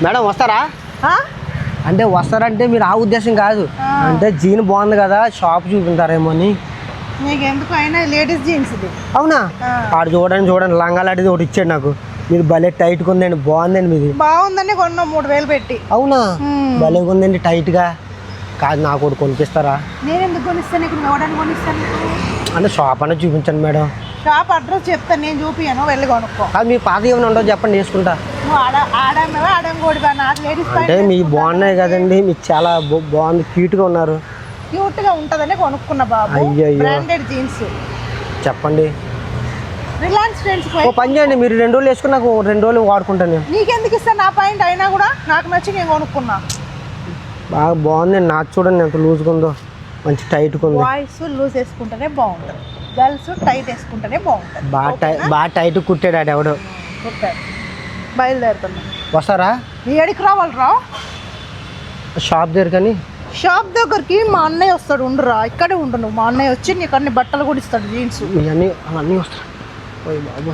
Madam వస్తారా? అంటే వస్తారంటే మీరు ఆ ఉద్దేశం కాదు, అంటే జీన్ బాగుంది కదా షాప్ చూపించారేమో అని. నీకు ఎందుకు అయినా లేడీస్ జీన్స్ ఇది. అవునా? ఆడు చూడండి లంగాలాంటిది ఒకటి ఇచ్చాడు నాకు. మీది భలే టైట్గా ఉందండి, బాగుందండి మీది. బాగుందని కొన్నా 3000 పెట్టి. అవునా? భలే ఉందండి టైట్గా. కాదు నాకు ఒకటి కొనిపిస్తారా? నేను ఎందుకు కొనిస్తాను, ఇక్కడ ఎవడని కొనిస్తాను? అంటే షాప్ అనేది చూపించండి మేడం. షాప్ అడ్రస్ చెప్తాను, నేను చూపియాను, వెళ్ళి కొనుక్కో. కాదు మీ పాత ఏమైనా ఉండవు చెప్పండి, వేసుకుంటా. నువ్వు ఆడమ్మవా ఆడంగోడివా? నాకు లేడీస్ అంటే మీ బాగున్నాయి కదండి, మీకు చాలా బాగుంది, క్యూట్గా ఉన్నారు. క్యూట్గా ఉంటుందని కొనుక్కున్నా బాబు. అయ్యయ్యో. బ్రాండెడ్ జీన్స్ చెప్పండి. Reliance Trends. ఓ పని చేయండి, మీరు 2 రోజులు వేసుకుని నాకు 2 రోజులు వాడుకుంటాను నేను. నీకెందుకు ఇస్తాను? నా పాయింట్ అయినా కూడా నాకు నచ్చి నేను కొనుక్కున్నా. బాగా బాగుంది. నాకు చూడండి ఎంత లూజ్గా ఉందో, మంచి టైట్గా ఉంది. బాయ్స్ లూజ్ వేసుకుంటేనే బాగుంటుంది, గర్ల్స్ టైట్ వేసుకుంటేనే బాగుంటుంది. బాగా టైట్ కుట్టాడు ఆడు ఎవడో. బయలుదేరుతున్నా. వస్తారా? ఏడికి రావాలి రా? షాప్ దగ్గర. కానీ షాప్ దగ్గరికి మా అన్నయ్య వస్తాడు, ఉండరా ఇక్కడే ఉండు నువ్వు. మా అన్నయ్య వచ్చి నీకు అన్ని బట్టలు కూడా ఇస్తాడు, జీన్స్. అన్నీ వస్తాయి. బాబు